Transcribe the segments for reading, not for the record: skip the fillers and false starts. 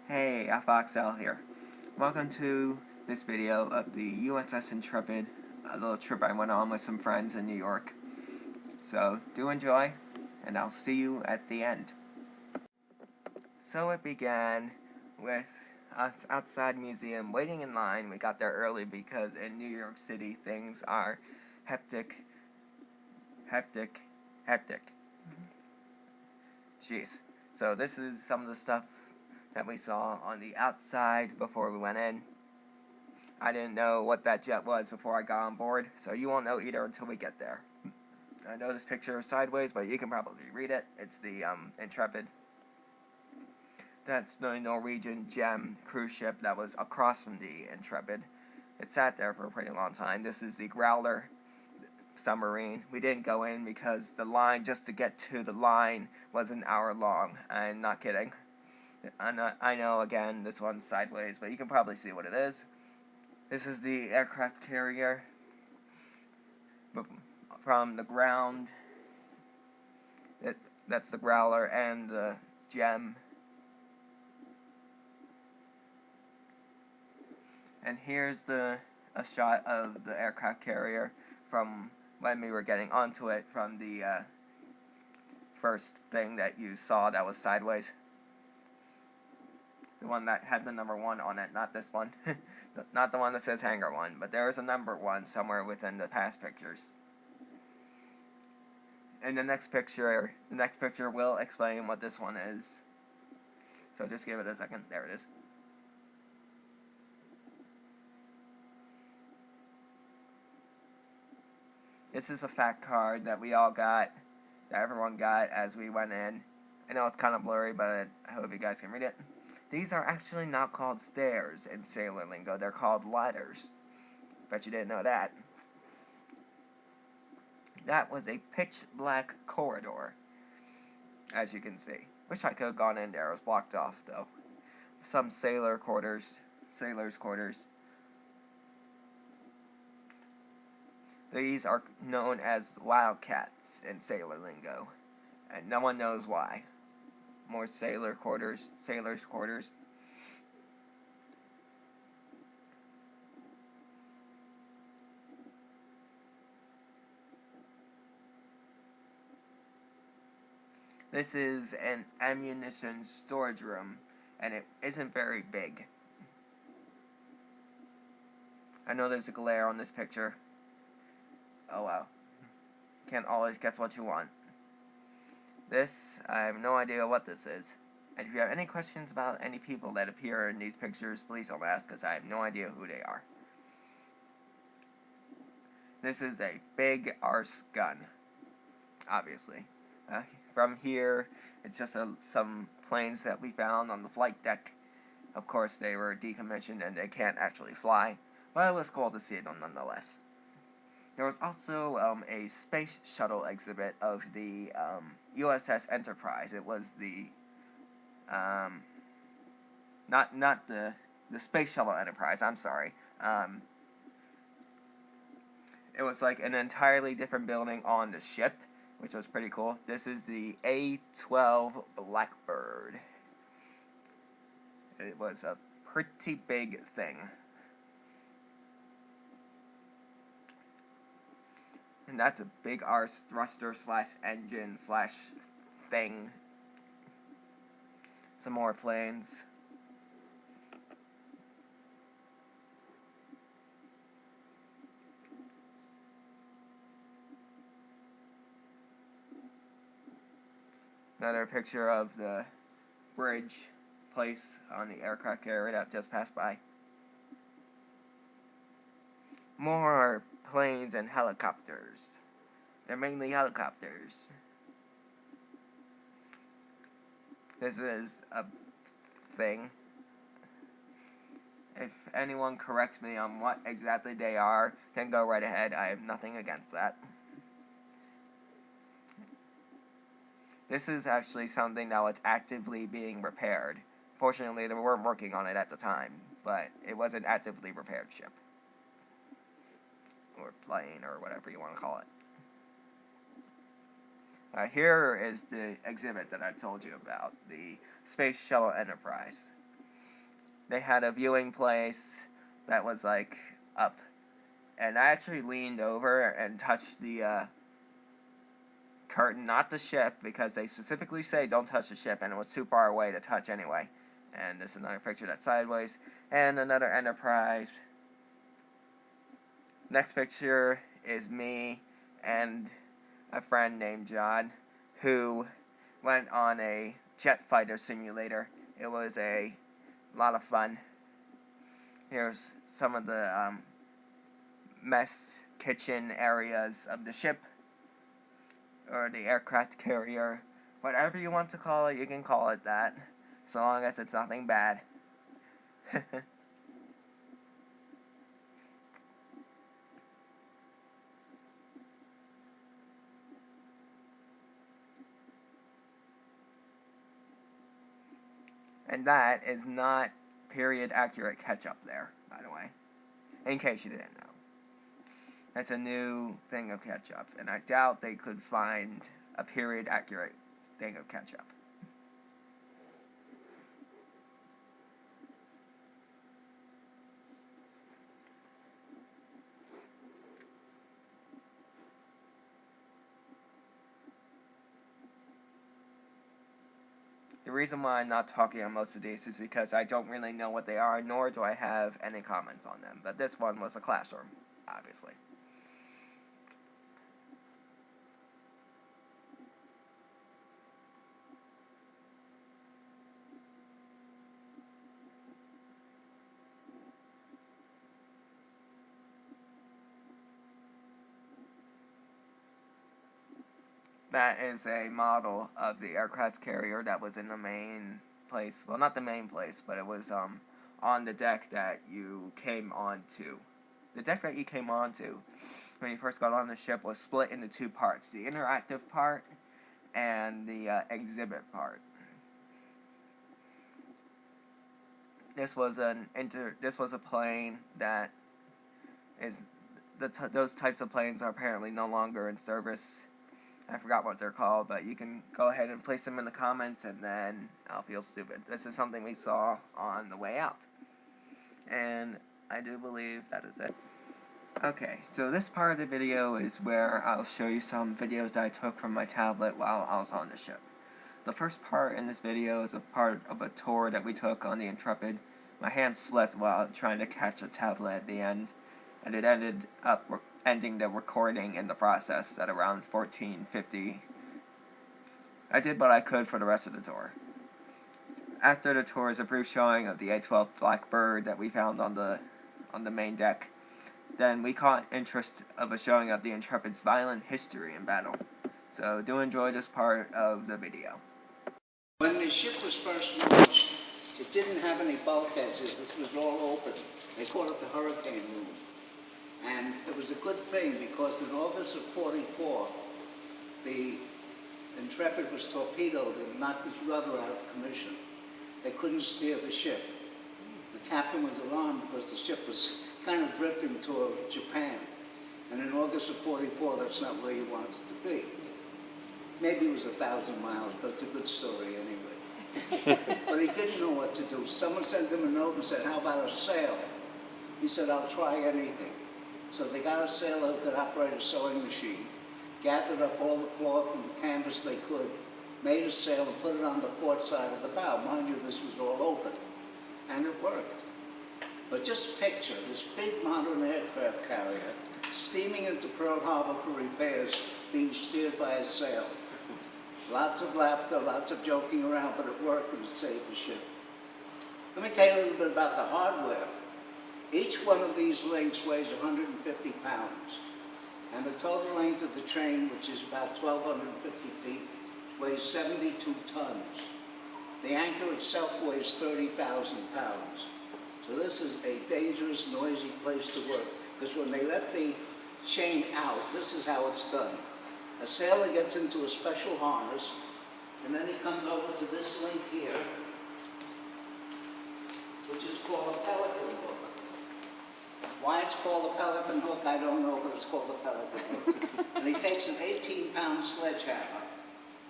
Hey, FXL here. Welcome to this video of the USS Intrepid, a little trip I went on with some friends in New York. So, do enjoy, and I'll see you at the end. So it began with us outside the museum waiting in line. We got there early because in New York City things are hectic. Jeez. So this is some of the stuff that we saw on the outside before we went in. I didn't know what that jet was before I got on board, so you won't know either until we get there. I know this picture is sideways, but you can probably read it. It's the Intrepid. That's the Norwegian Gem cruise ship that was across from the Intrepid. It sat there for a pretty long time. This is the Growler submarine. We didn't go in because the line just to get to the line was an hour long. I'm not kidding. I know, again, this one's sideways, but you can probably see what it is. This is the aircraft carrier. From the ground, that's the Growler and the Gem. And here's a shot of the aircraft carrier from when we were getting onto it from the first thing that you saw that was sideways. The one that had the number 1 on it, not this one. Not the one that says Hangar 1, but there is a number 1 somewhere within the past pictures. And the next picture will explain what this one is. So just give it a second. There it is. This is a fact card that we all got, that everyone got as we went in. I know it's kind of blurry, but I hope you guys can read it. These are actually not called stairs in sailor lingo, they're called ladders. Bet you didn't know that. That was a pitch black corridor, as you can see. Wish I could have gone in there, it was blocked off though. Some sailors' quarters. These are known as wildcats in sailor lingo, and no one knows why. More sailors' quarters. This is an ammunition storage room, and it isn't very big. I know there's a glare on this picture. Oh well. Can't always get what you want. This, I have no idea what this is. And if you have any questions about any people that appear in these pictures, please don't ask, because I have no idea who they are. This is a big arse gun, obviously. From here, it's just some planes that we found on the flight deck. Of course, they were decommissioned and they can't actually fly, but it was cool to see them nonetheless. There was also a Space Shuttle exhibit of the USS Enterprise. It was the not the Space Shuttle Enterprise. I'm sorry. It was like an entirely different building on the ship, which was pretty cool. This is the A-12 Blackbird. It was a pretty big thing. And that's a big arse thruster / engine / thing. Some more planes. Another picture of the bridge place on the aircraft carrier that just passed by. More planes and helicopters. They're mainly helicopters. This is a thing. If anyone corrects me on what exactly they are, then go right ahead. I have nothing against that. This is actually something that was actively being repaired. Fortunately, they weren't working on it at the time, but it was an actively repaired ship. Or plane, or whatever you want to call it. Here is the exhibit that I told you about, the Space Shuttle Enterprise. they had a viewing place that was like up, and I actually leaned over and touched the curtain, not the ship, because they specifically say don't touch the ship, and it was too far away to touch anyway. And this is another picture that's sideways, and another Enterprise. Next picture is me and a friend named John, who went on a jet fighter simulator. It was a lot of fun. Here's some of the mess kitchen areas of the ship, or the aircraft carrier. Whatever you want to call it, you can call it that, so long as it's nothing bad. And that is not period accurate ketchup there, by the way, in case you didn't know. That's a new thing of ketchup, and I doubt they could find a period accurate thing of ketchup. The reason why I'm not talking on most of these is because I don't really know what they are, nor do I have any comments on them. But this one was a classroom, obviously. That is a model of the aircraft carrier that was in the main place. Well, not the main place, but it was on the deck that you came onto. The deck that you came onto when you first got on the ship was split into two parts: the interactive part and the exhibit part. This was a plane that is those types of planes are apparently no longer in service. I forgot what they're called, but you can go ahead and place them in the comments, and then I'll feel stupid. This is something we saw on the way out, and I do believe that is it. Okay, so this part of the video is where I'll show you some videos that I took from my tablet while I was on the ship. The first part in this video is a part of a tour that we took on the Intrepid. My hand slipped while trying to catch a tablet at the end, and it ended up ending the recording in the process at around 14:50. I did what I could for the rest of the tour. After the tour is a brief showing of the A-12 Blackbird that we found on the main deck. Then we caught interest of a showing of the Intrepid's violent history in battle. So do enjoy this part of the video. When the ship was first launched, it didn't have any bulkheads. This was all open. They called it the hurricane room. And it was a good thing because in August of '44, the Intrepid was torpedoed and knocked its rudder out of commission. They couldn't steer the ship. The captain was alarmed because the ship was kind of drifting toward Japan. And in August of '44, that's not where you wanted it to be. Maybe it was 1,000 miles, but it's a good story anyway. But he didn't know what to do. Someone sent him a note and said, "How about a sail?" He said, "I'll try anything." So they got a sailor who could operate a sewing machine, gathered up all the cloth and the canvas they could, made a sail and put it on the port side of the bow. Mind you, this was all open. And it worked. But just picture this big modern aircraft carrier steaming into Pearl Harbor for repairs, being steered by a sail. Lots of laughter, lots of joking around, but it worked and it saved the ship. Let me tell you a little bit about the hardware. Each one of these links weighs 150 pounds. And the total length of the train, which is about 1,250 feet, weighs 72 tons. The anchor itself weighs 30,000 pounds. So this is a dangerous, noisy place to work. Because when they let the chain out, this is how it's done. A sailor gets into a special harness, and then he comes over to this link here, which is called a pelican hook. Why it's called a pelican hook, I don't know, but it's called a pelican hook. And he takes an 18-pound sledgehammer.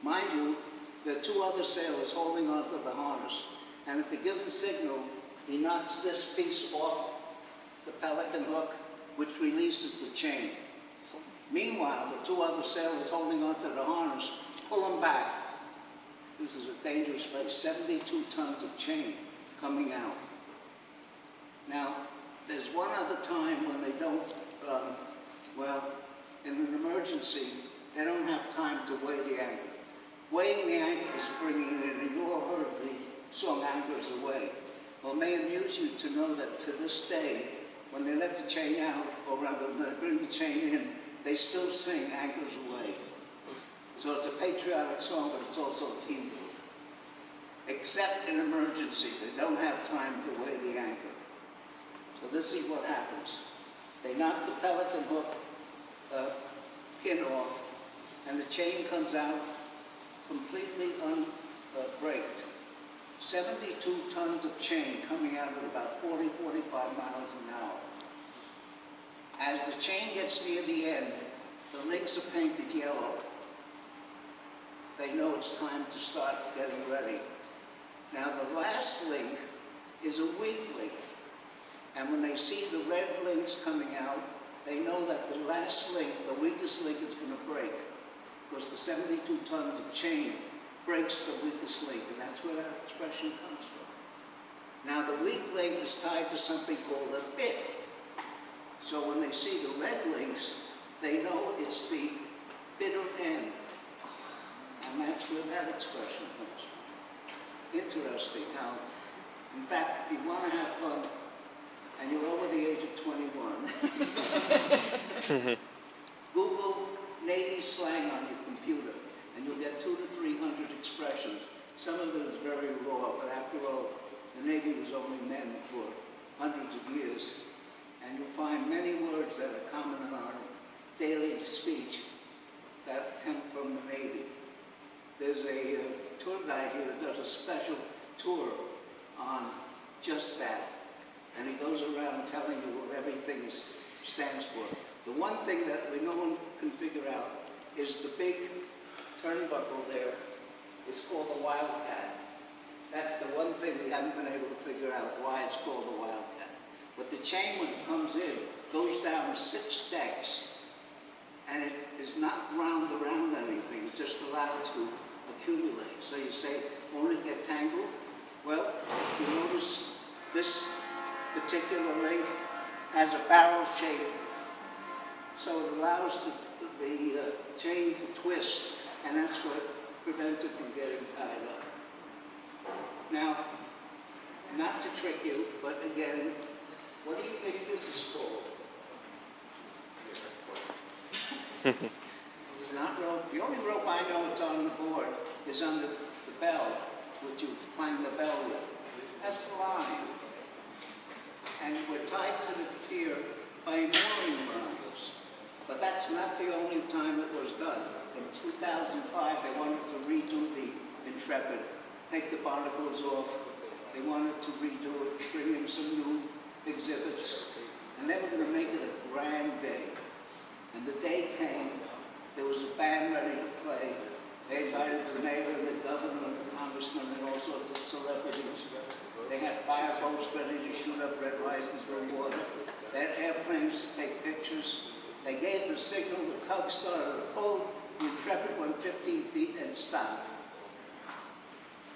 Mind you, there are two other sailors holding onto the harness. And at the given signal, he knocks this piece off the pelican hook, which releases the chain. Meanwhile, the two other sailors holding onto the harness pull him back. This is a dangerous place, 72 tons of chain coming out. Now, there's one other time when they don't, well, in an emergency, they don't have time to weigh the anchor. Weighing the anchor is bringing it in, and you all heard the song Anchors Aweigh. Well, it may amuse you to know that to this day, when they let the chain out, or rather, they bring the chain in, they still sing Anchors Aweigh. So it's a patriotic song, but it's also a team group. Except in emergency, they don't have time to weigh the anchor. So this is what happens. They knock the pelican hook pin off, and the chain comes out completely unbraked. 72 tons of chain coming out at about 40, 45 miles an hour. As the chain gets near the end, the links are painted yellow. They know it's time to start getting ready. Now the last link is a weak link. And when they see the red links coming out, they know that the last link, the weakest link, is going to break. Because the 72 tons of chain breaks the weakest link, and that's where that expression comes from. Now the weak link is tied to something called a bit. So when they see the red links, they know it's the bitter end. And that's where that expression comes from. Interesting how, in fact, if you want to have fun, and you're over the age of 21, Google Navy slang on your computer, and you'll get 200 to 300 expressions. Some of it is very raw, but after all, the Navy was only men for hundreds of years. And you'll find many words that are common in our daily speech that come from the Navy. There's a tour guide here that does a special tour on just that. And he goes around telling you what everything stands for. The one thing that no one can figure out is the big turnbuckle there is called the Wildcat. That's the one thing we haven't been able to figure out why it's called the Wildcat. But the chain, when it comes in, goes down 6 decks, and it is not wound around anything. It's just allowed to accumulate. So you say, won't it get tangled? Well, you notice this particular link has a barrel shape, so it allows the chain to twist, and that's what prevents it from getting tied up. Now, not to trick you, but again, what do you think this is called? It's not rope. The only rope I know it's on the board is on the bell, which you clang the bell with. That's line. And we're tied to the pier by mooring lines. But that's not the only time it was done. In 2005, they wanted to redo the Intrepid, take the barnacles off. They wanted to redo it, bring in some new exhibits. And they were going to make it a grand day. And the day came, there was a band ready to play. They invited the mayor and the governor and the congressman and all sorts of celebrities. They had fireboats ready to shoot up red lights and bring water. They had airplanes to take pictures. They gave the signal, the tug started to pull, the Intrepid went 15 feet and stopped.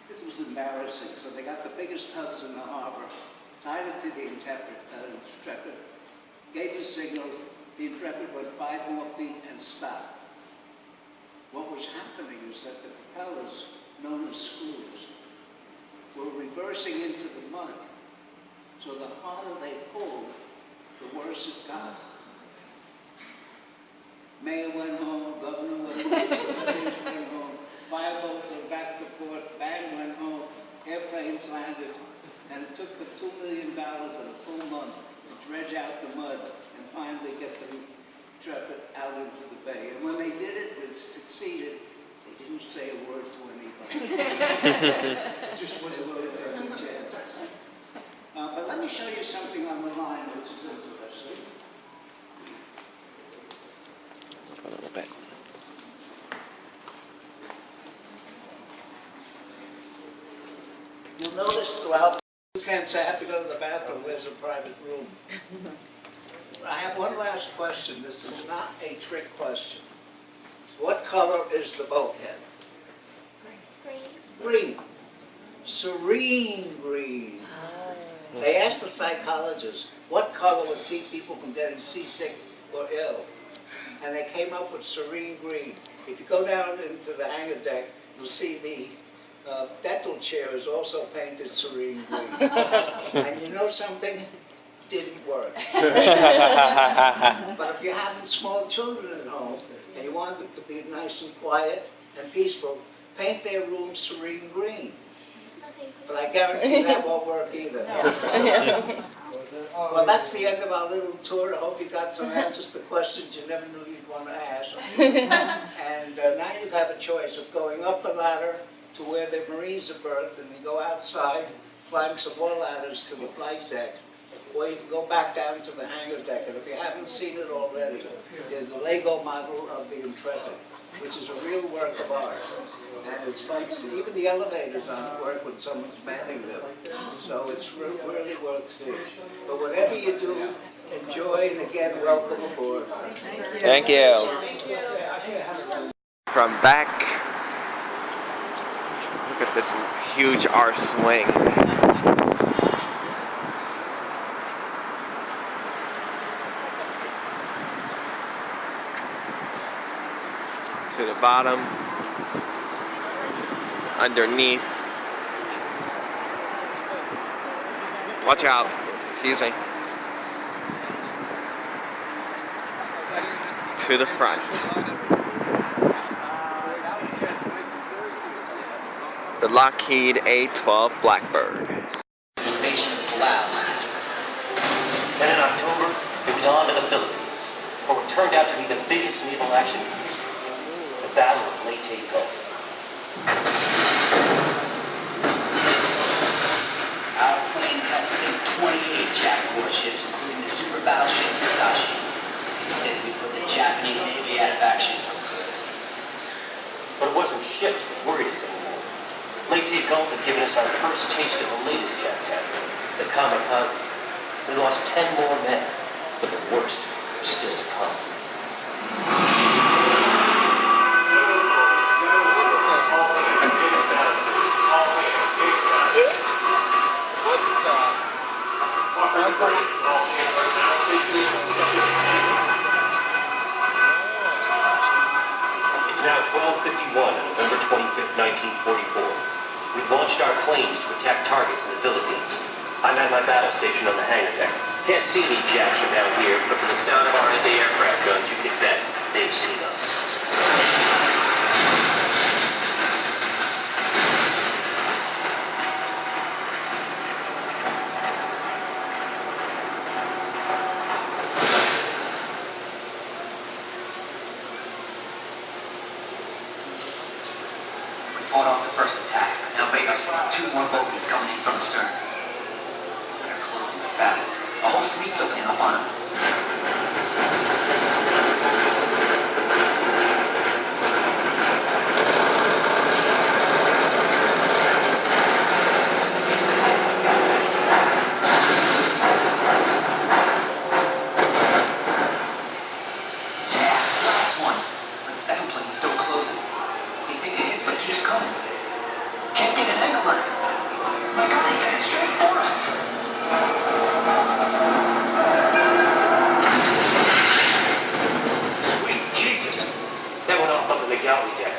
This was embarrassing, so they got the biggest tugs in the harbor, tied it to the Intrepid, gave the signal, the Intrepid went 5 more feet and stopped. What was happening is that the propellers, known as screws, were reversing into the mud. So the harder they pulled, the worse it got. Mayor went home, governor went home, celebrities went home, fireboat went back to port, band went home, airplanes landed, and it took them $2 million in a full month to dredge out the mud and finally get the Intrepid out into the bay. And when they did it, it succeeded. They didn't say a word to anybody. Just when they were taking chances. But let me show you something on the line which is interesting. A little bit. You'll notice throughout the Vince, I have to go to the bathroom. Where's a private room? I have one last question. This is not a trick question. What color is the bulkhead? Green. Serene green. They asked the psychologist, what color would keep people from getting seasick or ill? And they came up with serene green. If you go down into the hangar deck, you'll see the dental chair is also painted serene green. And you know something? Didn't work. But if you're having small children at home and you want them to be nice and quiet and peaceful, paint their room serene green. But I guarantee that won't work either. Well, that's the end of our little tour. I hope you got some answers to questions you never knew you'd want to ask. And now you have a choice of going up the ladder to where the Marines are berthed, and you go outside, climb some more ladders to the flight deck, or you can go back down to the hangar deck. And if you haven't seen it already, there's the Lego model of the Intrepid, which is a real work of art. And it's fun to see. Even the elevators don't work when someone's manning them. So it's really worth seeing. But whatever you do, enjoy, and again, welcome aboard. Thank you. From back, look at this huge R swing. To the bottom, underneath. Watch out. Excuse me. To the front. The Lockheed A-12 Blackbird. Invasion of Laos. Then in October, it was on to the Philippines, for what turned out to be the biggest naval action in history, the Battle of Leyte Gulf. Our planes helped sink 28 Jap warships, including the super battleship Musashi. He said we put the Japanese Navy out of action for good. But it wasn't ships that worried us anymore. Leyte Gulf had given us our first taste of the latest Jap tactic, the kamikaze. We lost 10 more men, but the worst was still to come. It's now 12:51 on November 25th, 1944. We've launched our planes to attack targets in the Philippines. I'm at my battle station on the hangar deck. Can't see any Japs from down here, but from the sound of our anti-aircraft guns, you can bet they've seen us. Fought off the first attack. Now Vegas got 2 more bogies coming in from the stern. They're closing fast. The whole fleet's opening up on them. Yes, last one. But the second plane's still closing. He's taking hits, but keeps coming. Can't get an angle on it. My God, he's headed straight for us. Sweet Jesus! That went off up in the galley deck.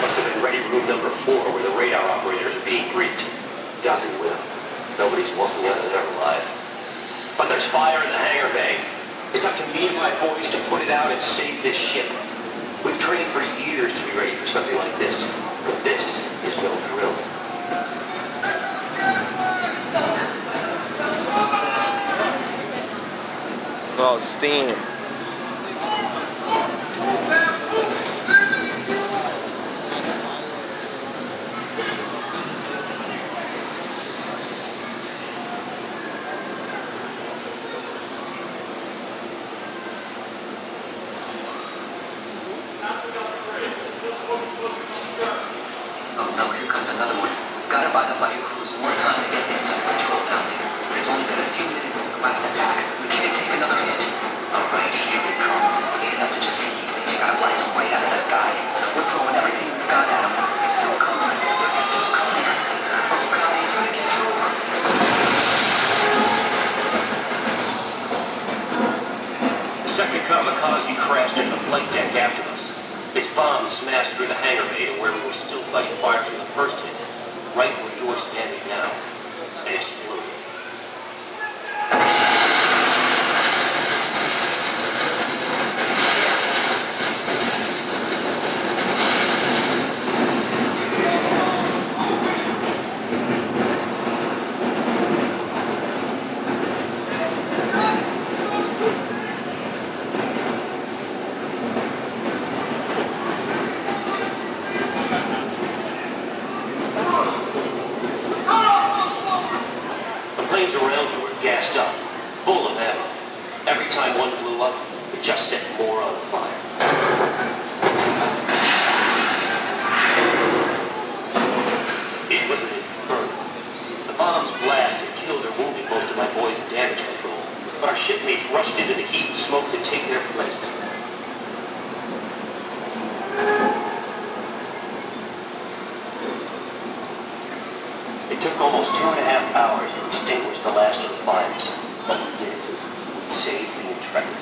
Must have been ready room number 4, where the radar operators are being briefed. Doctor will. Nobody's walking out of there alive. But there's fire in the hangar bay. It's up to me and my boys to put it out and save this ship. We've trained for years to be ready for something like this, but this is no drill. Oh, steam. Oh no, here comes another one. Got him. buy the fighting crews more time to get things under control down there. It's only been a few minutes since the last attack. We can't take another hit. Alright, here it comes. Ain't enough to just take these things. You gotta blast them right out of the sky. We're throwing everything we've got at them. It's still coming. It's still coming. Oh God, he's gonna get through. The second kamikaze crashed into the flight deck after us. Its bomb smashed through the hangar bay to where we were still fighting fires from the first hit, right where you're standing now, and exploded. Planes around you were gassed up, full of ammo. Every time one blew up, it just set more on fire. It was an inferno. The bombs blasted, killed or wounded most of my boys in damage control, but our shipmates rushed into the heat and smoke to take their place. It took almost 2.5 hours to extinguish the last of the fires, but we did. We saved the Intrepid.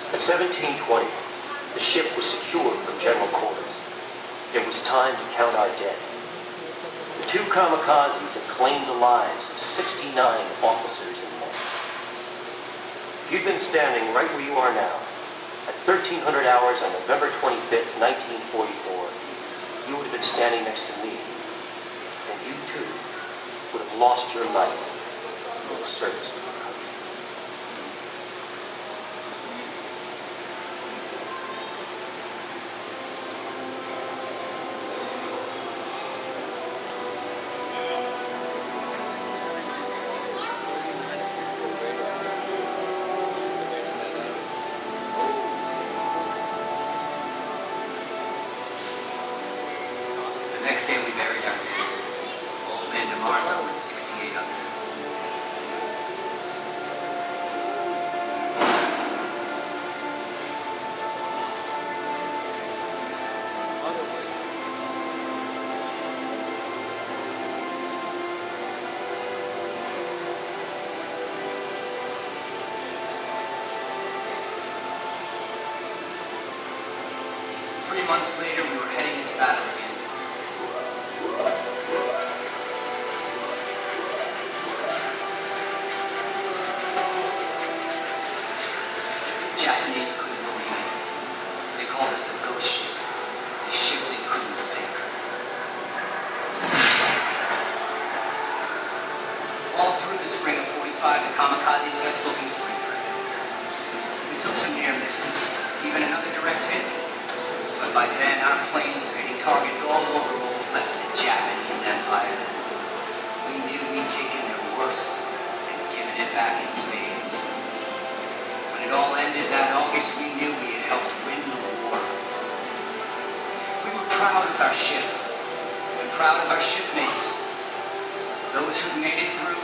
At 1720, the ship was secured from general quarters. It was time to count our dead. The two kamikazes had claimed the lives of 69 officers and men. If you'd been standing right where you are now, at 1300 hours on November 25th, 1944, you would have been standing next to me, and you too would have lost your life in the service of your country. The next day we buried our dead. Old man DeMarzo and 68 others. Three months later, we were heading into battle again. Japanese couldn't believe it. They called us the ghost ship. The ship they couldn't sink. All through the spring of 45, the kamikazes kept looking for Intrepid. We took some near misses, even another direct hit. But by then, our planes were hitting targets all over what was left of the Japanese Empire. We knew we'd taken their worst and given it back in spades. When it all ended that August, we knew we had helped win the war. We were proud of our ship, and proud of our shipmates, those who made it through,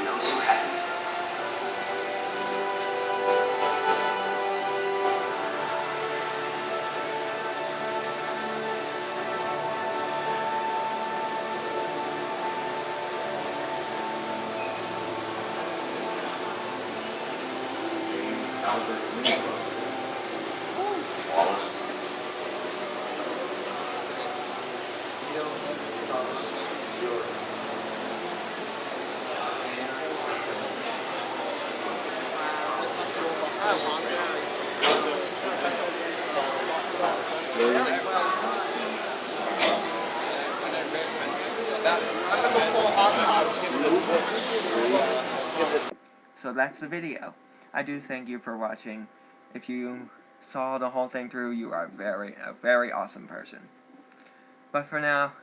and those who hadn't. Wallace. So that's the video. I do thank you for watching. If you saw the whole thing through, you are a very awesome person. But for now,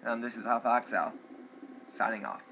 this is Alpha XL, signing off.